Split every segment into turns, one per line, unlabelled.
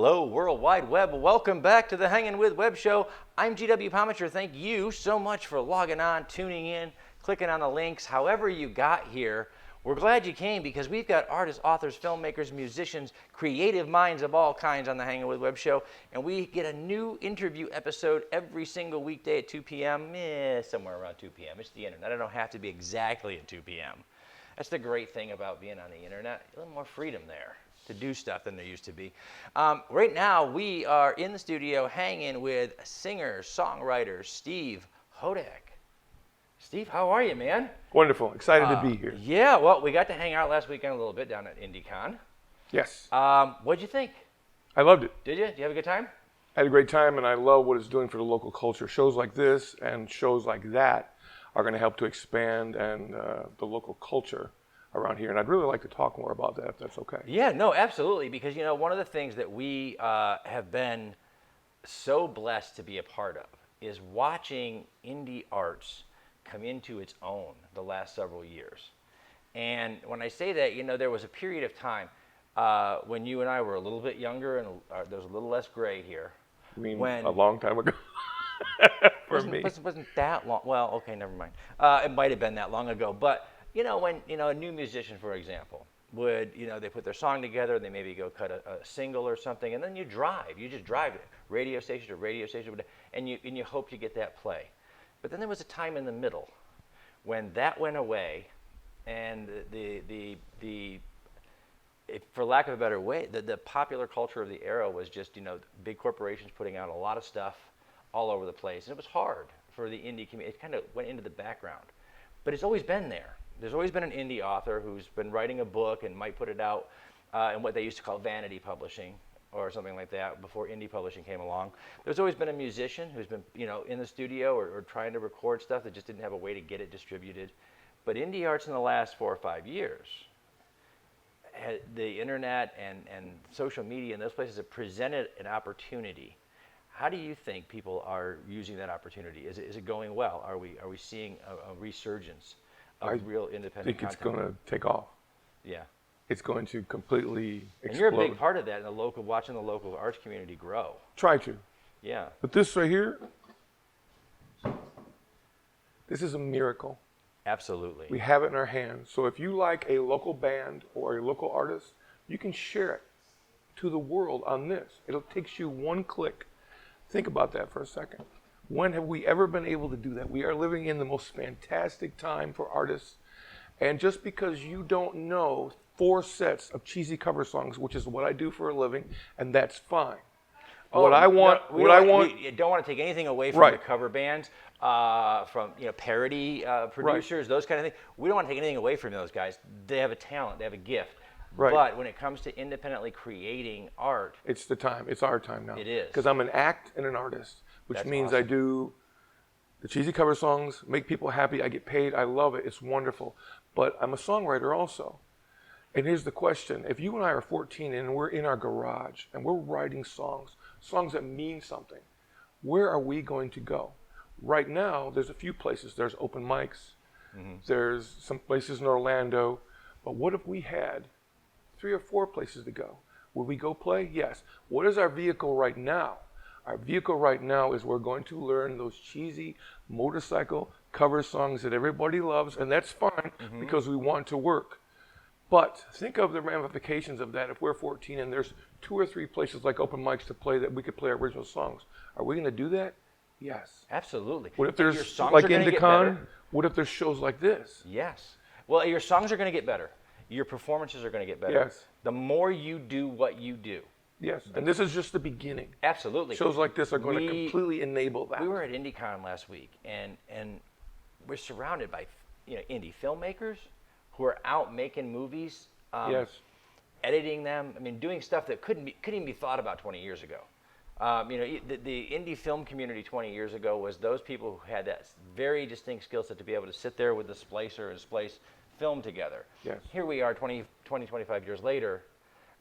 Hello, World Wide Web. Welcome back to the Hangin With Web Show. I'm GW Pomichter. Thank you so much for logging on, tuning in, clicking on the links, however you got here. We're glad you came because we've got artists, authors, filmmakers, musicians, creative minds of all kinds on the Hangin With Web Show. And we get a new interview episode every single weekday at 2 p.m., somewhere around 2 p.m. It's the internet. I don't have to be exactly at 2 p.m. That's the great thing about being on the internet. A little more freedom there to do stuff than there used to be. Right now, we are in the studio hanging with singer, songwriter, Steve Hodak. Steve, how are you, man?
Wonderful. Excited to be here.
Yeah, well, we got to hang out last weekend a little bit down at IndieCon.
Yes.
What'd you think?
I loved it.
Did you? Did you have a good time?
I had a great time, and I love what it's doing for the local culture. Shows like this and shows like that are going to help to expand and the local culture around here. And I'd really like to talk more about that, if that's okay.
Yeah, no, absolutely. Because, you know, one of the things that we have been so blessed to be a part of is watching indie arts come into its own the last several years. And when I say that, you know, there was a period of time when you and I were a little bit younger and there was a little less gray here.
You mean a long time ago? For me.
It wasn't that long. Well, okay, never mind. It might have been that long ago. But, you know, when, you know, a new musician, for example, would, you know, they put their song together, they maybe go cut a single or something, and then you just drive it, radio station to radio station, and you hope you get that play. But then there was a time in the middle when that went away, and for lack of a better way, the popular culture of the era was just, you know, big corporations putting out a lot of stuff all over the place, and it was hard for the indie community. It kind of went into the background, but it's always been there. There's always been an indie author who's been writing a book and might put it out in what they used to call vanity publishing or something like that before indie publishing came along. There's always been a musician who's been, you know, in the studio or trying to record stuff that just didn't have a way to get it distributed. But indie arts in the last 4 or 5 years, the internet and social media and those places have presented an opportunity. How do you think people are using that opportunity? Is it going well? Are we seeing a resurgence of real independent content?
I think it's going to take off.
Yeah.
It's going to completely explode.
And you're a big part of that in the local, watching the local arts community grow.
Try to.
Yeah.
But this right here, this is a miracle.
Absolutely.
We have it in our hands. So if you like a local band or a local artist, you can share it to the world on this. It takes you one click. Think about that for a second. When have we ever been able to do that? We are living in the most fantastic time for artists. And just because you don't know 4 sets of cheesy cover songs, which is what I do for a living, and that's fine.
We don't want to take anything away from the cover bands, from, you know, parody producers, those kind of things. We don't want to take anything away from those guys. They have a talent, they have a gift. Right. But when it comes to independently creating art,
it's the time. It's our time now.
It is.
Because I'm an act and an artist, which means awesome. I do the cheesy cover songs, make people happy. I get paid. I love it. It's wonderful. But I'm a songwriter also. And here's the question. If you and I are 14 and we're in our garage and we're writing songs that mean something, where are we going to go? Right now, there's a few places. There's open mics. Mm-hmm. There's some places in Orlando. But what if we had 3 or 4 places to go? Would we go play? Yes. What is our vehicle right now? Our vehicle right now is we're going to learn those cheesy motorcycle cover songs that everybody loves, and that's fine because we want to work. But think of the ramifications of that if we're 14 and there's 2 or 3 places like open mics to play that we could play original songs. Are we going to do that? Yes.
Absolutely.
What if there's, like IndieCon, what if there's shows like this?
Yes. Well, your songs are going to get better. Your performances are going to get better.
Yes.
The more you do what you do.
Yes, and this is just the beginning.
Absolutely.
Shows like this are going to completely enable that.
We were at IndieCon last week, and we're surrounded by, you know, indie filmmakers who are out making movies, editing them. I mean, doing stuff that couldn't even be thought about 20 years ago. You know, the indie film community 20 years ago was those people who had that very distinct skill set to be able to sit there with the splicer and splice film together.
Yes.
Here we are 25 years later,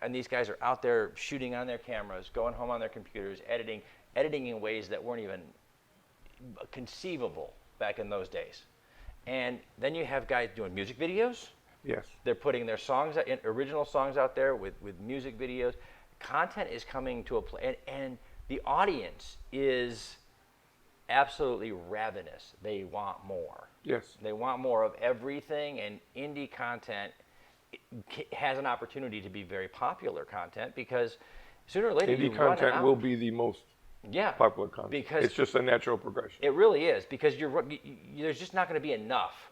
and these guys are out there shooting on their cameras, going home on their computers, editing in ways that weren't even conceivable back in those days. And then you have guys doing music videos.
Yes.
They're putting their songs, original songs out there with music videos, content is coming to a place, and the audience is absolutely ravenous. They want more.
Yes.
They want more of everything, and indie content has an opportunity to be very popular content because sooner or later
Indie content will be the most popular content.
Because
it's just a natural progression.
It really is, because there's just not going to be enough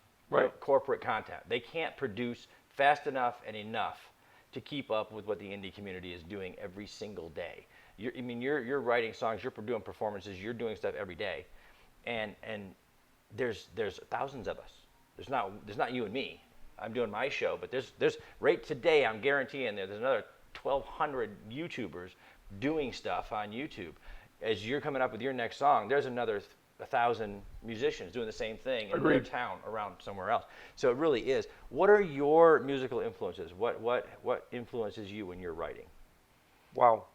corporate content. They can't produce fast enough and enough to keep up with what the indie community is doing every single day. You're writing songs, you're doing performances, you're doing stuff every day, and there's thousands of us. There's not you and me. I'm doing my show, but there's right today, I'm guaranteeing there's another 1,200 YouTubers doing stuff on YouTube. As you're coming up with your next song, there's another 1,000 musicians doing the same thing in their town around somewhere else. So it really is. What are your musical influences? What influences you when you're writing?
Wow.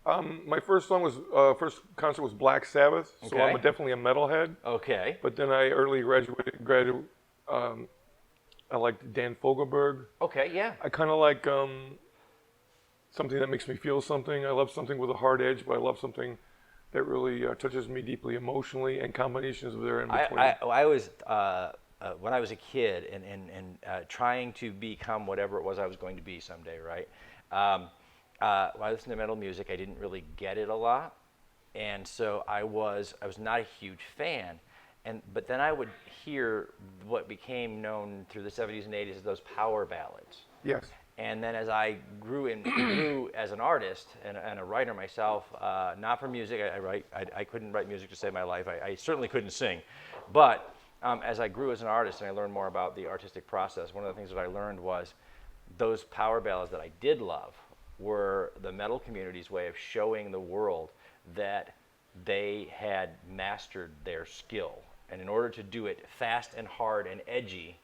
My first concert was Black Sabbath, so I'm definitely a metalhead.
Okay.
But then I early graduated. I liked Dan Fogelberg.
Okay, yeah.
I kind of like something that makes me feel something. I love something with a hard edge, but I love something that really touches me deeply emotionally, and combinations of there in between.
I was when I was a kid and trying to become whatever it was I was going to be someday, right? When I listened to metal music, I didn't really get it a lot, and so I was not a huge fan. But then I would hear what became known through the 70s and 80s as those power ballads.
Yes.
And then as I grew as an artist and a writer myself, not for music, I couldn't write music to save my life. I certainly couldn't sing. But as I grew as an artist and I learned more about the artistic process, one of the things that I learned was those power ballads that I did love were the metal community's way of showing the world that they had mastered their skill. And in order to do it fast and hard and edgy,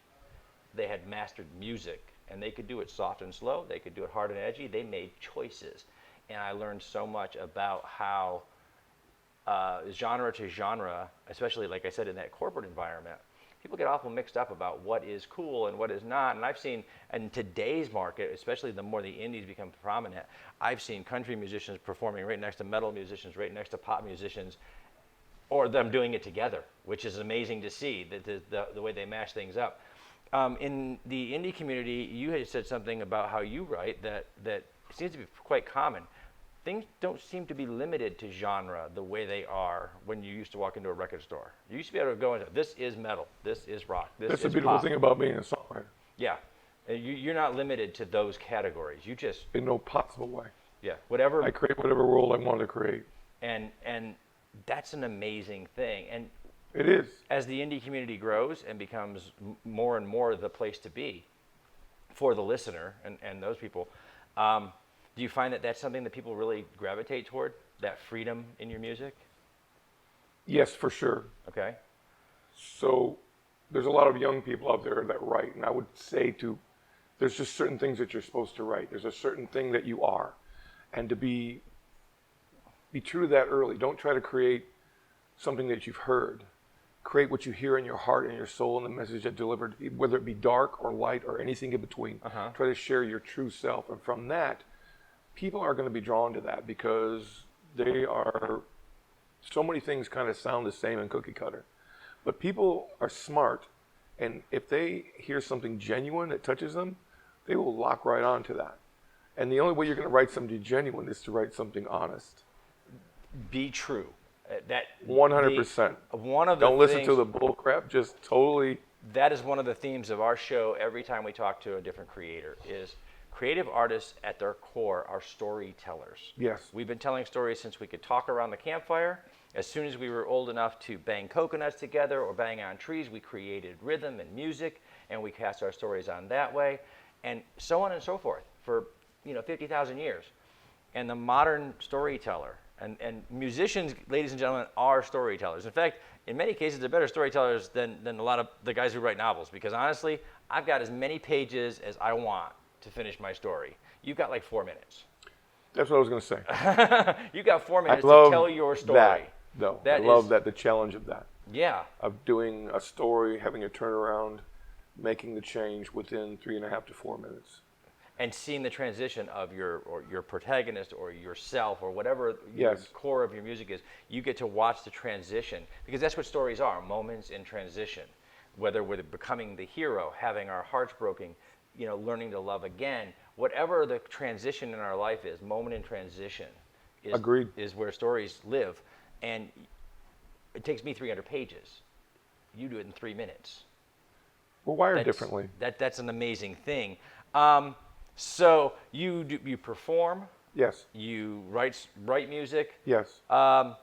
they had mastered music. And they could do it soft and slow. They could do it hard and edgy. They made choices. And I learned so much about how genre to genre, especially, like I said, in that corporate environment, people get awful mixed up about what is cool and what is not. And I've seen, in today's market, especially the more the indies become prominent, I've seen country musicians performing right next to metal musicians, right next to pop musicians, or them doing it together, which is amazing to see, the way they mash things up. In the indie community, you had said something about how you write that seems to be quite common. Things don't seem to be limited to genre the way they are when you used to walk into a record store. You used to be able to go and say, this is metal, this is rock, this is pop.
That's the beautiful thing about being a songwriter.
Yeah. You're not limited to those categories. You just...
In no possible way.
Yeah. Whatever...
I create whatever world I want to create.
And that's an amazing thing. And
it is.
As the indie community grows and becomes more and more the place to be for the listener and those people, do you find that that's something that people really gravitate toward, that freedom in your music?
Yes, for sure.
Okay.
So there's a lot of young people out there that write, and I would say there's just certain things that you're supposed to write. There's a certain thing that you are. And to be true to that early. Don't try to create something that you've heard. Create what you hear in your heart and your soul and the message that delivered, whether it be dark or light or anything in between. Try to share your true self. And from that, people are going to be drawn to that because so many things kind of sound the same in cookie cutter. But people are smart, and if they hear something genuine that touches them, they will lock right on to that. And the only way you're going to write something genuine is to write something honest.
Be true. That
100%. Don't listen to the bull crap. Just totally.
That is one of the themes of our show. Every time we talk to a different creator, is creative artists at their core are storytellers.
Yes.
We've been telling stories since we could talk around the campfire. As soon as we were old enough to bang coconuts together or bang on trees, we created rhythm and music, and we cast our stories on that way, and so on and so forth for 50,000 years. And the modern storyteller. And musicians, ladies and gentlemen, are storytellers. In fact, in many cases, they're better storytellers than a lot of the guys who write novels. Because honestly, I've got as many pages as I want to finish my story. You've got like 4 minutes.
That's what I was going to say.
You've got 4 minutes to tell your story.
I love that, the challenge of that.
Yeah.
Of doing a story, having a turnaround, making the change within 3.5 to 4 minutes.
and seeing the transition of your protagonist or yourself or whatever your
Yes.
core of your music is. You get to watch the transition, because that's what stories are, moments in transition. Whether we're becoming the hero, having our hearts broken, learning to love again, whatever the transition in our life is, moment in transition
Agreed.
is where stories live. And it takes me 300 pages. You do it in 3 minutes.
We're wired differently.
That's an amazing thing. So you perform.
Yes.
You write music.
Yes.
As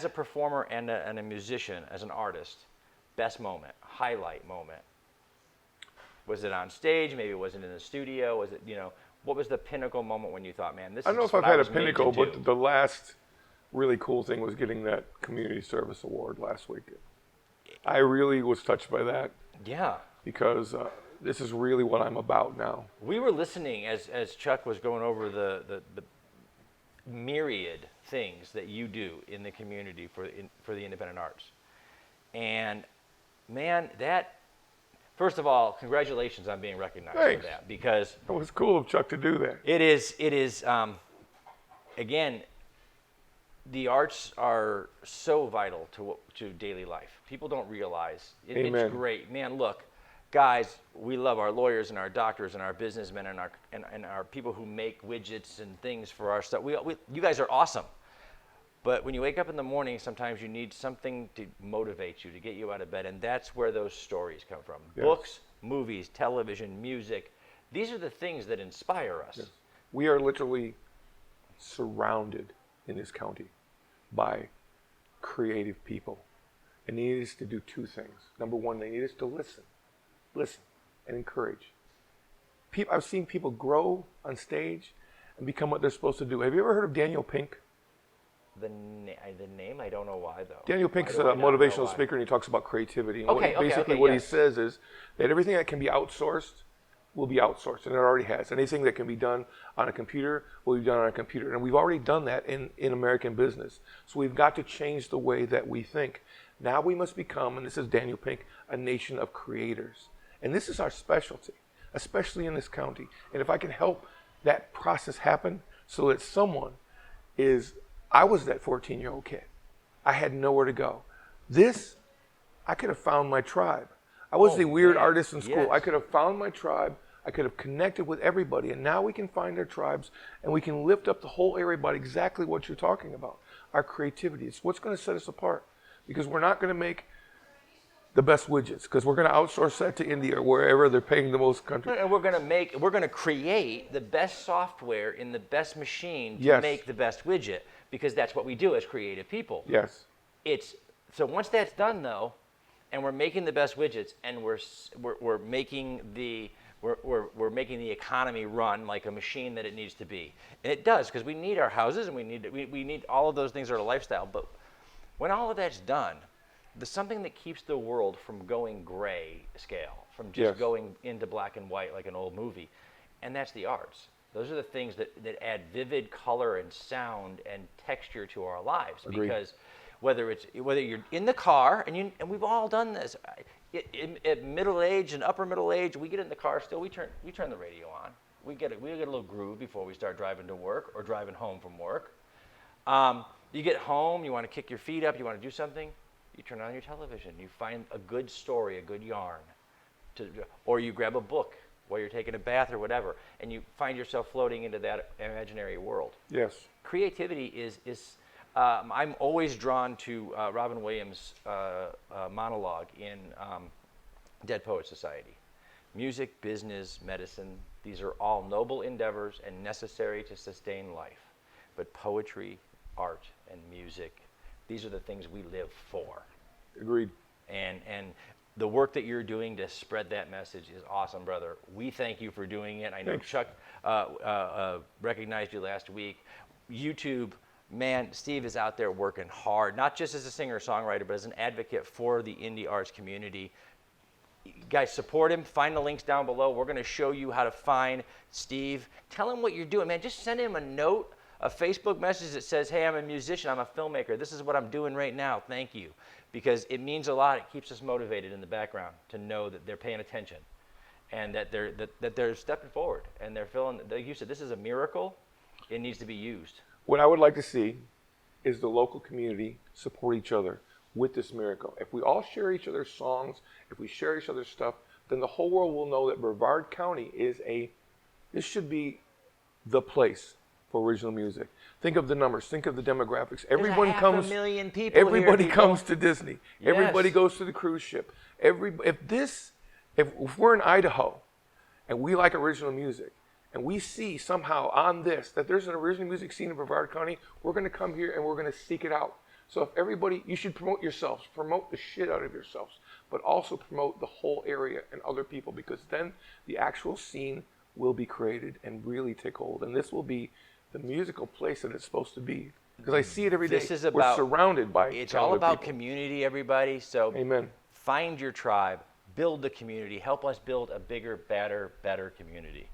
a performer and a musician, as an artist, best moment, highlight moment. Was it on stage? Maybe it wasn't in the studio. Was it, what was the pinnacle moment when you thought, man, this is
I don't know
just
if I've
what I
had a
was made to
pinnacle,
do?
but the last really cool thing was getting that community service award last week. I really was touched by that.
Yeah.
Because this is really what I'm about now.
We were listening as Chuck was going over the myriad things that you do in the community for the independent arts. And man, first of all, congratulations on being recognized for that, because
it was cool of Chuck to do that.
It is again, the arts are so vital to daily life. People don't realize
Amen.
It's great. Man, look, guys, we love our lawyers and our doctors and our businessmen and our people who make widgets and things for our stuff. You guys are awesome. But when you wake up in the morning, sometimes you need something to motivate you, to get you out of bed, and that's where those stories come from.
Yes.
Books, movies, television, music. These are the things that inspire us.
Yes. We are literally surrounded in this county by creative people. And they need us to do two things. Number one, they need us to listen, and encourage. I've seen people grow on stage and become what they're supposed to do. Have you ever heard of Daniel Pink?
The name, I don't know why, though.
Daniel Pink is a motivational speaker, and he talks about creativity. And what he says is that everything that can be outsourced will be outsourced, and it already has. Anything that can be done on a computer will be done on a computer. And we've already done that in American business. So we've got to change the way that we think. Now we must become, and this is Daniel Pink, a nation of creators. And this is our specialty, especially in this county. And if I can help that process happen so that someone I was that 14-year-old kid. I had nowhere to go. I could have found my tribe. I was the weird artist in school.
Yes.
I could have found my tribe. I could have connected with everybody. And now we can find our tribes, and we can lift up the whole area about exactly what you're talking about. Our creativity. It's what's going to set us apart. Because we're not going to make the best widgets, because we're going to outsource that to India or wherever they're paying the most country.
And we're going to create the best software in the best machine to make the best widget, because that's what we do as creative people.
Yes.
So once that's done, though, and we're making the best widgets, and we're making the economy run like a machine that it needs to be, and it does, because we need our houses and we need all of those things are a lifestyle. But when all of that's done, there's something that keeps the world from going gray scale, from just going into black and white like an old movie, and that's the arts. Those are the things that add vivid color and sound and texture to our lives.
Agreed.
Because whether you're in the car, and we've all done this, at middle age and upper middle age, we get in the car still, we turn the radio on. We get a little groove before we start driving to work or driving home from work. You get home, you want to kick your feet up, you want to do something, you turn on your television, you find a good story, a good yarn, or you grab a book while you're taking a bath or whatever, and you find yourself floating into that imaginary world.
Yes.
Creativity is I'm always drawn to Robin Williams' monologue in Dead Poets Society. Music, business, medicine, these are all noble endeavors and necessary to sustain life. But poetry, art, and music, these are the things we live for.
Agreed.
And the work that you're doing to spread that message is awesome, brother. We thank you for doing it. I know
Thanks.
Chuck recognized you last week. YouTube, man, Steve is out there working hard, not just as a singer-songwriter, but as an advocate for the indie arts community. You guys, support him. Find the links down below. We're going to show you how to find Steve. Tell him what you're doing, man. Just send him a note, a Facebook message that says, hey, I'm a musician, I'm a filmmaker. This is what I'm doing right now. Thank you. Because it means a lot. It keeps us motivated in the background to know that they're paying attention. and that they're stepping forward and they're feeling, like you said, this is a miracle. It needs to be used.
What I would like to see is the local community support each other with this miracle. If we all share each other's songs, if we share each other's stuff, then the whole world will know that Brevard County this should be the place for original music. Think of the numbers, think of the demographics. Everyone comes,
500,000 people
everybody
here,
comes to Disney.
Yes.
Everybody goes to the cruise ship. If we're in Idaho and we like original music, and we see somehow on this that there's an original music scene in Brevard County, we're going to come here and we're going to seek it out. So if everybody, you should promote yourselves, promote the shit out of yourselves, but also promote the whole area and other people, because then the actual scene will be created and really take hold. And this will be the musical place that it's supposed to be. Because I see it every day. We're surrounded by
it's all about
people.
Community, everybody. So
Amen.
Find your tribe, build the community, help us build a bigger, better community.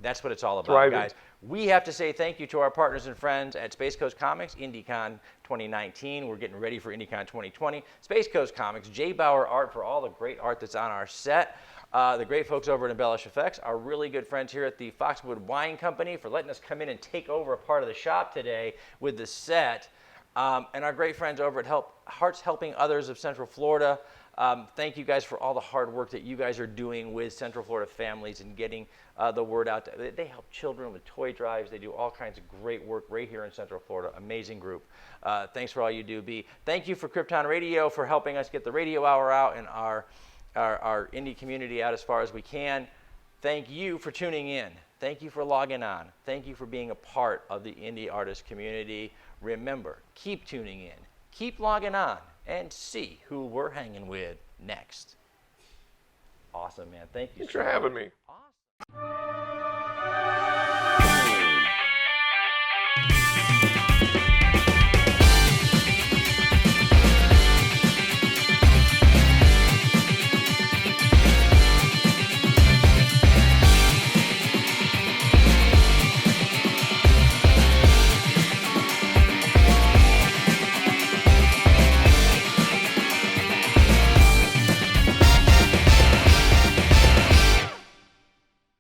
That's what it's all about,
Thriving.
guys. We have to say thank you to our partners and friends at Space Coast Comics, IndieCon 2019. We're getting ready for IndieCon 2020. Space Coast Comics, J. Bauer Art for all the great art that's on our set. The great folks over at Embellish Effects, our really good friends here at the Foxwood Wine Company for letting us come in and take over a part of the shop today with the set. And our great friends over at Hearts Helping Others of Central Florida. Thank you guys for all the hard work that you guys are doing with Central Florida families and getting the word out. They help children with toy drives. They do all kinds of great work right here in Central Florida. Amazing group. Thanks for all you do, B. Thank you for Krypton Radio for helping us get the radio hour out and our indie community out as far as we can. Thank you for tuning in. Thank you for logging on. Thank you for being a part of the indie artist community. Remember, keep tuning in, keep logging on, and see who we're hanging with next. Awesome, man. Thank you.
Thanks for having me.
Awesome.